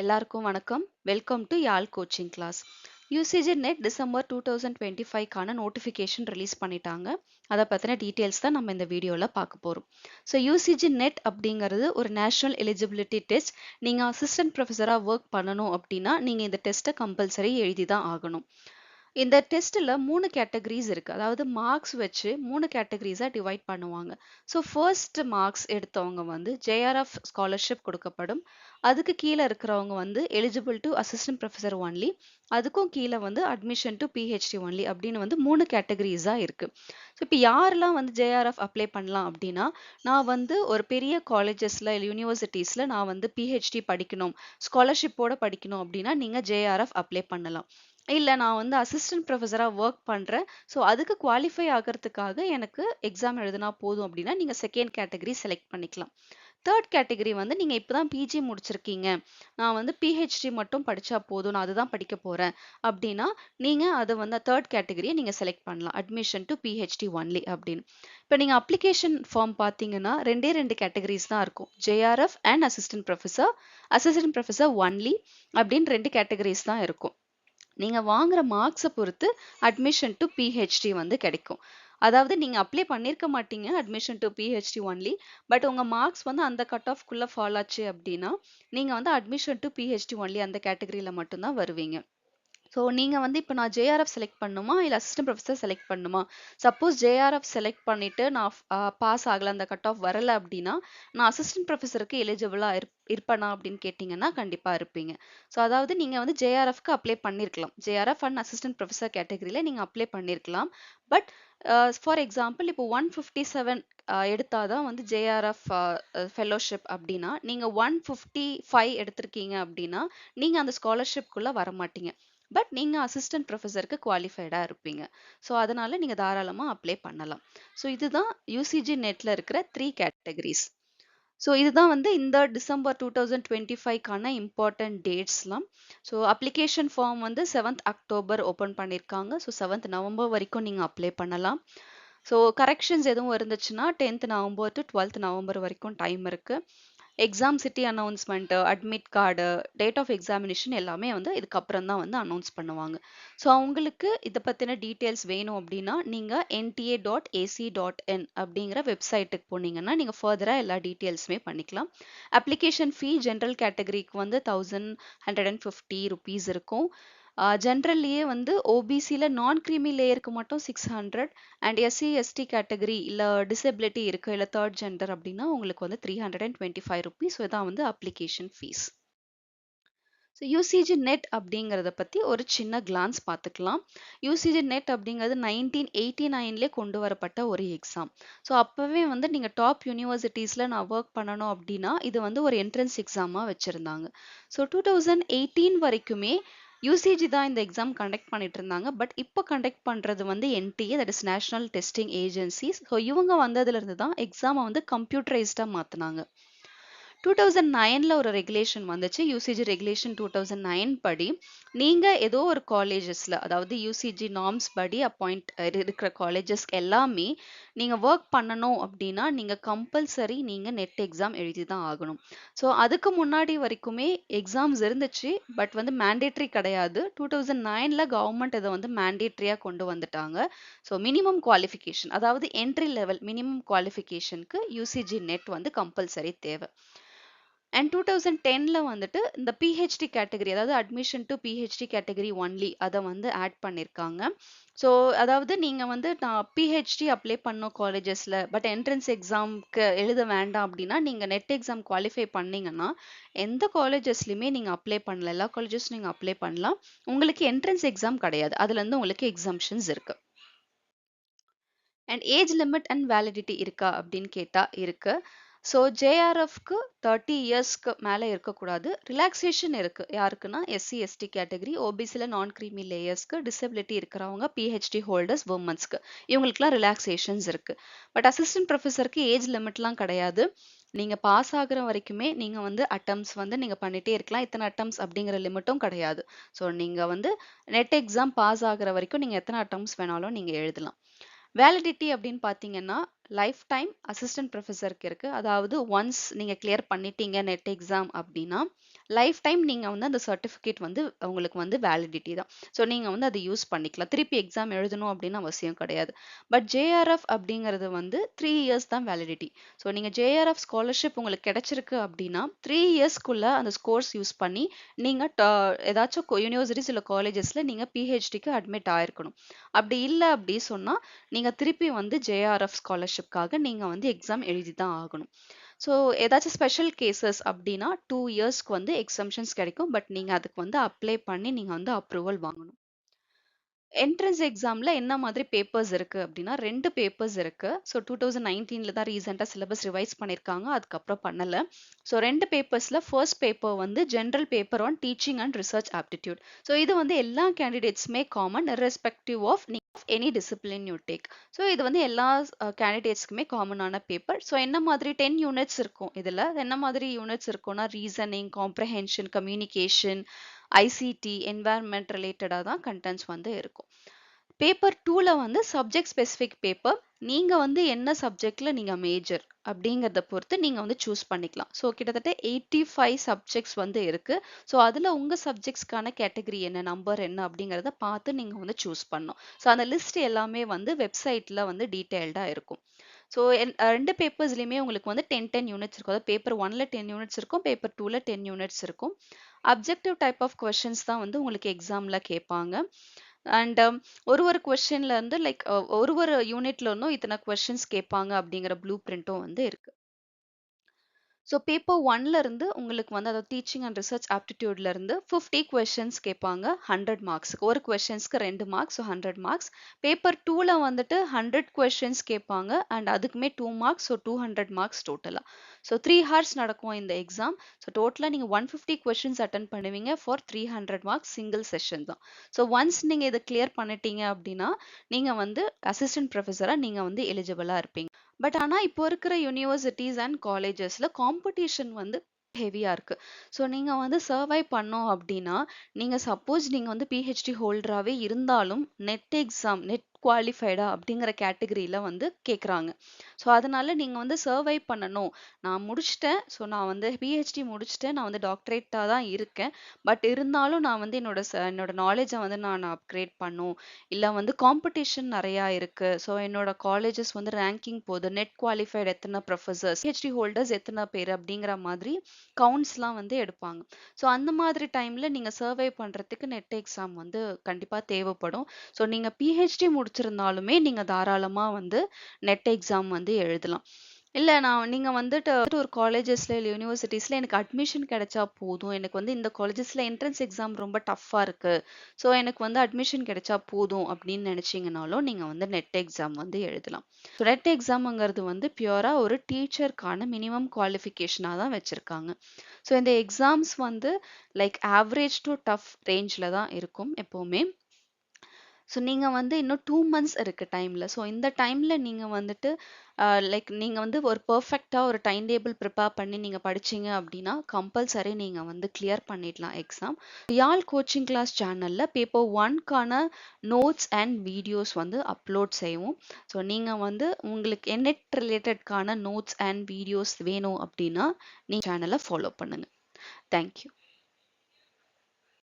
எல்லாருக்கும் வணக்கம். Welcome to Yazh coaching class. UGC NET December 2025க்கான நோட்டிஃபிகேஷன் ரிலீஸ் பண்ணிட்டாங்க. அதை பற்றின டீட்டெயில்ஸ் தான் நம்ம இந்த வீடியோவில் பார்க்க போகிறோம். ஸோ யூசிஜி நெட் அப்படிங்கிறது ஒரு நேஷனல் எலிஜிபிலிட்டி டெஸ்ட். நீங்கள் அசிஸ்டன்ட் ப்ரொஃபஸராக ஒர்க் பண்ணணும் அப்படின்னா நீங்கள் இந்த டெஸ்ட்டை கம்பல்சரி எழுதி தான் ஆகணும். இந்த டெஸ்ட்டில் 3 கேட்டகரிஸ் இருக்குது. அதாவது மார்க்ஸ் வச்சு 3 கேட்டகரிஸாக டிவைட் பண்ணுவாங்க. ஸோ ஃபர்ஸ்ட் மார்க்ஸ் எடுத்தவங்க வந்து ஜேஆர்எஃப் ஸ்காலர்ஷிப் கொடுக்கப்படும். அதுக்கு கீழே இருக்கிறவங்க வந்து eligible to assistant professor only. அதுக்கும் கீழே வந்து அட்மிஷன் டு பிஹெச்டி ஒன்லி அப்படின்னு வந்து 3 கேட்டகரிஸாக இருக்குது. ஸோ இப்போ யாரெல்லாம் வந்து ஜேஆர்எஃப் அப்ளை பண்ணலாம் அப்படின்னா, நான் வந்து ஒரு பெரிய காலேஜஸில் இல்லை யூனிவர்சிட்டிஸில் நான் வந்து பிஹெச்டி படிக்கணும், ஸ்காலர்ஷிப்போட படிக்கணும் அப்படின்னா நீங்கள் ஜேஆர்எஃப் அப்ளை பண்ணலாம். இல்ல நான் வந்து அசிஸ்டன்ட் ப்ரொஃபஸரா ஒர்க் பண்றேன். ஸோ அதுக்கு குவாலிஃபை ஆகறதுக்காக எனக்கு எக்ஸாம் எழுதினா போதும் அப்படின்னா நீங்க செகண்ட் கேட்டகரி செலக்ட் பண்ணிக்கலாம். தேர்ட் கேட்டகரி வந்து நீங்க இப்பதான் பிஜி முடிச்சிருக்கீங்க. நான் வந்து பிஹெச்டி மட்டும் படிச்சா போதும். நான் அதுதான் படிக்க போறேன் அப்படின்னா நீங்க அதை வந்து தேர்ட் கேட்டகரியை நீங்க செலக்ட் பண்ணலாம். அட்மிஷன் டு பிஹெச்டி ஒன்லி அப்படின்னு. இப்போ நீங்க அப்ளிகேஷன் ஃபார்ம் பார்த்தீங்கன்னா ரெண்டு கேட்டகரிஸ் தான் இருக்கும். JRF and assistant professor only அப்படின்னு 2 கேட்டகரிஸ் தான் இருக்கும். நீங்க வாங்குற மார்க்ஸை பொறுத்து அட்மிஷன் டு பிஹெச்டி வந்து கிடைக்கும். அதாவது நீங்க அப்ளை பண்ணிருக்க மாட்டீங்க admission to PhD only. But உங்க மார்க்ஸ் வந்து அந்த கட் ஆஃப் குள்ள ஃபால் ஆச்சு அப்படின்னா நீங்க வந்து அட்மிஷன் டு பிஹெச்டி ஒன்லி அந்த கேட்டகரியில மட்டும்தான் வருவீங்க. ஸோ நீங்கள் வந்து இப்போ நான் ஜேஆர்எஃப் செலக்ட் பண்ணுமா இல்லை அசிஸ்டன்ட் ப்ரொஃபஸர் செலக்ட் பண்ணுமா? சப்போஸ் ஜேஆர்எஃப் செலக்ட் பண்ணிட்டு நான் பாஸ் ஆகலை, அந்த கட் ஆஃப் வரலை அப்படின்னா நான் அசிஸ்டன்ட் ப்ரொஃபஸருக்கு எலிஜிபிளாக இருப்பேனா அப்படின்னு கேட்டிங்கன்னா கண்டிப்பாக இருப்பீங்க. ஸோ அதாவது நீங்கள் வந்து ஜேஆர்எஃப்க்கு அப்ளை பண்ணியிருக்கலாம். ஜேஆர்எஃப் அண்ட் அசிஸ்டன்ட் ப்ரொஃபஸர் கேட்டகரியில் நீங்கள் அப்ளை பண்ணியிருக்கலாம். பட் ஃபார் எக்ஸாம்பிள் இப்போ 157 எடுத்தாதான் வந்து ஜேஆர்எஃப் ஃபெலோஷிப் அப்படின்னா நீங்கள் 155 எடுத்திருக்கீங்க அப்படின்னா நீங்கள் அந்த ஸ்காலர்ஷிப்குள்ளே வர மாட்டீங்க. பட் நீங்க அசிஸ்டன்ட் ப்ரொஃபஸருக்கு குவாலிஃபைடா இருப்பீங்க. ஸோ அதனால நீங்க தாராளமா அப்ளை பண்ணலாம். ஸோ இதுதான் யூசிஜி நெட்ல இருக்கிற 3 கேட்டகரிஸ். ஸோ இதுதான் வந்து இந்த டிசம்பர் 2025க்கான இம்பார்ட்டன்ட் டேட்ஸ்லாம். ஸோ அப்ளிகேஷன் ஃபார்ம் வந்து 7th அக்டோபர் ஓப்பன் பண்ணியிருக்காங்க. ஸோ 7th நவம்பர் வரைக்கும் நீங்கள் அப்ளை பண்ணலாம். ஸோ கரெக்ஷன்ஸ் எதுவும் இருந்துச்சுன்னா 10th November to 12th November வரைக்கும் டைம் இருக்கு. Exam city announcement, admit card, date of examination எல்லாமே வந்து இதுக்கப்புறம் தான் வந்து அனௌன்ஸ் பண்ணுவாங்க. ஸோ அவங்களுக்கு இதை பற்றின டீட்டெயில்ஸ் வேணும் அப்படின்னா நீங்கள் nta.ac.in அப்படிங்கிற வெப்சைட்டுக்கு போனீங்கன்னா நீங்கள் ஃபர்தராக எல்லா டீட்டெயில்ஸுமே பண்ணிக்கலாம். அப்ளிகேஷன் ஃபீ ஜென்ரல் கேட்டகரிக்கு வந்து 1150 ருபீஸ் இருக்கும். ஜென்ரல்லையே வந்து ஓபிசியில் நான் க்ரீமி லேயருக்கு மட்டும் 600 அண்ட் எஸ்சி எஸ்டி கேட்டகரி இல்லை டிசபிலிட்டி இருக்குது இல்லை தேர்ட் ஜெண்டர் அப்படின்னா உங்களுக்கு வந்து 325 ருபீஸ். இதான் வந்து application fees. So UGC net அப்படிங்கிறத பற்றி ஒரு சின்ன கிளான்ஸ் பார்த்துக்கலாம். யூசிஜி நெட் அப்படிங்கிறது 1989லே கொண்டு வரப்பட்ட ஒரு எக்ஸாம். ஸோ அப்போவே வந்து நீங்கள் டாப் யூனிவர்சிட்டிஸில் நான் ஒர்க் பண்ணணும் அப்படின்னா இது வந்து ஒரு என்ட்ரன்ஸ் எக்ஸாமாக வச்சுருந்தாங்க. ஸோ 2018 வரைக்குமே யூசிஜி தான் இந்த எக்ஸாம் கண்டக்ட் பண்ணிட்டு இருந்தாங்க. பட் இப்போ கண்டக்ட் பண்ணுறது வந்து NDA, that is national testing agency. So இவங்க வந்ததுலேருந்து தான் எக்ஸாமை வந்து கம்ப்யூட்டரைஸ்டாக மாற்றினாங்க. 2009ல் ஒரு ரெகுலேஷன் வந்துச்சு. யூசிஜி ரெகுலேஷன் 2009 படி நீங்கள் ஏதோ ஒரு காலேஜஸில், அதாவது யூசிஜி நார்ம்ஸ் படி அப்பாயிண்ட் இருக்கிற காலேஜஸ்க்கு எல்லாமே நீங்கள் ஒர்க் பண்ணணும் அப்படின்னா நீங்கள் கம்பல்சரி நீங்கள் நெட் எக்ஸாம் எழுதி தான் ஆகணும். ஸோ அதுக்கு முன்னாடி வரைக்குமே எக்ஸாம்ஸ் இருந்துச்சு. பட் வந்து மேண்டேட்ரி கிடையாது. 2009ல் கவர்மெண்ட் இதை வந்து மேண்டேட்ரியாக கொண்டு வந்துட்டாங்க. ஸோ மினிமம் குவாலிஃபிகேஷன், அதாவது என்ட்ரி லெவல் மினிமம் குவாலிஃபிகேஷனுக்கு யூசிஜி நெட் வந்து கம்பல்சரி தேவை. அண்ட் 2010ல் வந்துட்டு இந்த பிஹெச்டி கேட்டகரி, அதாவது admission to PhD category only அதை வந்து ஆட் பண்ணியிருக்காங்க. ஸோ அதாவது நீங்கள் வந்து நான் பிஹெச்டி அப்ளை பண்ணோம் காலேஜஸில், பட் என்ட்ரன்ஸ் எக்ஸாம்க்கு எழுத வேண்டாம் அப்படின்னா நீங்கள் நெட் எக்ஸாம் குவாலிஃபை பண்ணீங்கன்னா எந்த காலேஜஸ்லையுமே நீங்கள் அப்ளை பண்ணலாம். எல்லா காலேஜஸும் நீங்கள் அப்ளை பண்ணலாம். உங்களுக்கு என்ட்ரன்ஸ் எக்ஸாம் கிடையாது. அதுலேருந்து உங்களுக்கு எக்ஸாம்ஷன்ஸ் இருக்கு. And age limit and validity இருக்கா அப்படின்னு கேட்டால் இருக்கு. ஸோ ஜேஆர்எஃப்க்கு 30 இயர்ஸ்க்கு மேலே இருக்கக்கூடாது. ரிலாக்ஸேஷன் இருக்குது. யாருக்குன்னா எஸ்சி எஸ்டி கேட்டகரி, ஓபிசியில் நான் க்ரீமி லேயர்ஸ்க்கு, டிசபிலிட்டி இருக்கிறவங்க, பிஹெச்டி ஹோல்டர்ஸ், உமன்ஸ்க்கு, இவங்களுக்குலாம் ரிலாக்ஸேஷன்ஸ் இருக்குது. பட் அசிஸ்டன்ட் ப்ரொஃபஸருக்கு ஏஜ் லிமிட்லாம் கிடையாது. நீங்கள் பாஸ் ஆகுற வரைக்குமே நீங்கள் வந்து அட்டம்ஸ் வந்து நீங்கள் பண்ணிகிட்டே இருக்கலாம். இத்தனை அட்டம்ஸ் அப்படிங்கிற லிமிட்டும் கிடையாது. ஸோ நீங்கள் வந்து நெட் எக்ஸாம் பாஸ் ஆகுற வரைக்கும் நீங்கள் எத்தனை அட்டம்ஸ் வேணாலும் நீங்கள் எழுதலாம். வேலிடிட்டி அப்படின்னு பார்த்தீங்கன்னா லைஃப் டைம் அசிஸ்டன்ட் ப்ரொஃபஸருக்கு இருக்கு. அதாவது ஒன்ஸ் நீங்க கிளியர் பண்ணிட்டீங்க நெட் எக்ஸாம் அப்படின்னா, லைஃப் டைம் நீங்க வந்து அந்த சர்டிஃபிகேட் வந்து உங்களுக்கு வந்து வேலிடிட்டி தான். ஸோ நீங்க வந்து அதை யூஸ் பண்ணிக்கலாம். திருப்பி எக்ஸாம் எழுதணும் அப்படின்னு அவசியம் கிடையாது. பட் ஜேஆர்எஃப் அப்படிங்கிறது வந்து 3 இயர்ஸ் தான் வேலிடிட்டி. ஸோ நீங்க ஜேஆர்எஃப் ஸ்காலர்ஷிப் உங்களுக்கு கிடைச்சிருக்கு அப்படின்னா 3 இயர்ஸ்க்குள்ள அந்த ஸ்கோர்ஸ் யூஸ் பண்ணி நீங்க ஏதாச்சும் யூனிவர்சிட்டிஸ் இல்ல காலேஜஸ்ல நீங்க பிஹெச்டிக்கு அட்மிட் ஆயிருக்கணும். அப்படி இல்ல அப்படி சொன்னா நீங்க திருப்பி வந்து ஜேஆர்எஃப் ஸ்காலர்ஷிப்காக நீங்க வந்து எக்ஸாம் எழுதி தான் ஆகணும். ஸோ ஏதாச்சும் ஸ்பெஷல் கேசஸ் அப்படின்னா 2 இயர்ஸ்க்கு வந்து எக்ஸம்ஷன்ஸ் கிடைக்கும். பட் நீங்க அதுக்கு வந்து அப்ளை பண்ணி நீங்க வந்து அப்ரூவல் வாங்கணும். என்ட்ரன்ஸ் எக்ஸாம்ல என்ன மாதிரி பேப்பர்ஸ் இருக்கு அப்படின்னா 2 பேப்பர்ஸ் இருக்கு. ஸோ 2019ல தான் ரீசெண்டா சிலபஸ் ரிவைஸ் பண்ணியிருக்காங்க. அதுக்கப்புறம் பண்ணல. ஸோ 2 பேப்பர்ஸ்ல ஃபர்ஸ்ட் பேப்பர் வந்து general paper on teaching and research aptitude. So இது வந்து எல்லா கேண்டிடேட்ஸ்மே common irrespective of any discipline you take. So இது வந்து எல்லா கேண்டிடேட்ஸ்க்குமே காமனான பேப்பர். ஸோ என்ன மாதிரி 10 யூனிட்ஸ் இருக்கும் இதுல. என்ன மாதிரி யூனிட்ஸ் இருக்கும்னா reasoning, comprehension, communication, ICT, environment ரிலேட்டடா தான் கண்டென்ட்ஸ் வந்து இருக்கும். பேப்பர் 2ல வந்து சப்ஜெக்ட் ஸ்பெசிஃபிக் பேப்பர். நீங்க வந்து என்ன சப்ஜெக்ட்ல நீங்க மேஜர் அப்படிங்கிறத பொறுத்து நீங்க வந்து சூஸ் பண்ணிக்கலாம். ஸோ கிட்டத்தட்ட 85 சப்ஜெக்ட்ஸ் வந்து இருக்கு. ஸோ அதுல உங்க சப்ஜெக்ட்ஸ்க்கான கேட்டகரி என்ன, நம்பர் என்ன அப்படிங்கிறத பார்த்து நீங்க வந்து சூஸ் பண்ணணும். ஸோ அந்த லிஸ்ட் எல்லாமே வந்து வெப்சைட்ல வந்து டீடைல்டா இருக்கும். ஸோ 2 பேப்பர்ஸ்லயுமே உங்களுக்கு வந்து 10 10 யூனிட்ஸ் இருக்கும். அதாவது பேப்பர் 1ல 10 யூனிட்ஸ் இருக்கும். பேப்பர் 2ல 10 யூனிட்ஸ் இருக்கும். அப்ஜெக்டிவ் டைப் ஆஃப் கொஸ்டின்ஸ் தான் வந்து உங்களுக்கு எக்ஸாம்ல கேட்பாங்க. அண்ட் ஒரு கொஸ்டின்ல இருந்து லைக் ஒரு யூனிட்ல இருந்தும் இத்தனை கொஸ்டின்ஸ் கேட்பாங்க அப்படிங்கிற ப்ளூ பிரிண்ட்டும் வந்து இருக்கு. ஸோ பேப்பர் 1ல இருந்து உங்களுக்கு வந்து அதாவது டீச்சிங் அண்ட் ரிசர்ச் ஆப்டிடியூட்ல இருந்து 50 கொஸ்டின்ஸ் கேட்பாங்க 100 மார்க்ஸ்க்கு. ஒரு கொஸ்டின்ஸ்க்கு 2 மார்க்ஸ், ஸோ 100 மார்க்ஸ். பேப்பர் 2ல வந்துட்டு 100 கொஸ்டின்ஸ் கேட்பாங்க அண்ட் அதுக்குமே 2 மார்க்ஸ், ஸோ 200 மார்க்ஸ் டோட்டலா. ஸோ 3 ஹார்ஸ் நடக்கும் இந்த எக்ஸாம். ஸோ டோட்டலா நீங்க 150 கொஸ்டின்ஸ் அட்டன் பண்ணுவீங்க ஃபார் 300 மார்க்ஸ் சிங்கிள் செஷன் தான். ஸோ ஒன்ஸ் நீங்க இதை கிளியர் பண்ணிட்டீங்க அப்படின்னா நீங்க வந்து அசிஸ்டன்ட் ப்ரொஃபஸரா நீங்க வந்து எலிஜிபிளா இருப்பீங்க. பட் ஆனா இப்போ இருக்கிற யூனிவர்சிட்டிஸ் அண்ட் காலேஜஸ்ல காம்படிஷன் வந்து ஹெவியா இருக்கு. ஸோ நீங்க வந்து சர்வை பண்ணோம் அப்படின்னா நீங்க சப்போஸ் நீங்க வந்து பிஹெச்டி ஹோல்டராகவே இருந்தாலும் நெட் எக்ஸாம் நெட் குவாலிஃபைடா அப்படிங்கிற கேட்டகரியில வந்து கேட்குறாங்க. ஸோ அதனால நீங்க வந்து சர்வை பண்ணணும். நான் முடிச்சிட்டேன். ஸோ நான் வந்து பிஹெச்டி முடிச்சிட்டேன். நான் வந்து டாக்டரேட்டாக தான் இருக்கேன். பட் இருந்தாலும் நான் வந்து என்னோட நாலேஜை வந்து நான் அப்கிரேட் பண்ணும். இல்ல வந்து காம்படிஷன் நிறையா இருக்கு. ஸோ என்னோட காலேஜஸ் வந்து ரேங்கிங் போகுது. நெட் குவாலிஃபைடு எத்தனை ப்ரொஃபசர்ஸ், பிஹெச்டி ஹோல்டர்ஸ் எத்தனை பேர் அப்படிங்கிற மாதிரி கவுண்ட்ஸ்லாம் வந்து எடுப்பாங்க. ஸோ அந்த மாதிரி டைம்ல நீங்க சர்வை பண்றதுக்கு நெட் எக்ஸாம் வந்து கண்டிப்பா தேவைப்படும். ஸோ நீங்க பிஹெச்டி முடிச்சிருந்தாலுமே நீங்க தாராளமா வந்து நெட் எக்ஸாம் வந்து எழுதலாம். இல்ல நீங்க வந்துட்டு ஒரு காலேஜஸ்ல இல்ல யூனிவர்சிட்டிஸ்ல எனக்கு அட்மிஷன் கிடைச்சா போதும். எனக்கு வந்து இந்த காலேஜஸ்ல என்ட்ரன்ஸ் எக்ஸாம் ரொம்ப டஃப்பா இருக்கு. ஸோ எனக்கு வந்து அட்மிஷன் கிடைச்சா போதும் அப்படின்னு நினைச்சீங்கனாலும் நீங்க வந்து நெட் எக்ஸாம் வந்து எழுதலாம். ஸோ நெட் எக்ஸாம்ங்கிறது வந்து பியூரா ஒரு டீச்சருக்கான மினிமம் குவாலிஃபிகேஷனா தான் வச்சிருக்காங்க. ஸோ இந்த எக்ஸாம்ஸ் வந்து லைக் ஆவரேஜ் டு டஃப் ரேஞ்ச்ல தான் இருக்கும் எப்பவுமே. ஸோ நீங்க வந்து இன்னும் 2 மந்த்ஸ் இருக்கு டைம்ல. ஸோ இந்த டைம்ல நீங்க வந்துட்டு லைக் நீங்க வந்து ஒரு பெர்ஃபெக்ட்டா ஒரு டைம் டேபிள் ப்ரிப்பேர் பண்ணி நீங்க படிச்சீங்க அப்படின்னா கம்பல்சரி நீங்க வந்து கிளியர் பண்ணிடலாம் எக்ஸாம். யாழ் கோச்சிங் கிளாஸ் சேனல்ல பேப்பர் 1க்கான நோட்ஸ் அண்ட் வீடியோஸ் வந்து அப்லோட் செய்வோம். ஸோ நீங்க வந்து உங்களுக்கு நெட் ரிலேட்டட்கான நோட்ஸ் அண்ட் வீடியோஸ் வேணும் அப்படின்னா நீங்க சேனலை ஃபாலோ பண்ணுங்க. தேங்க்யூ.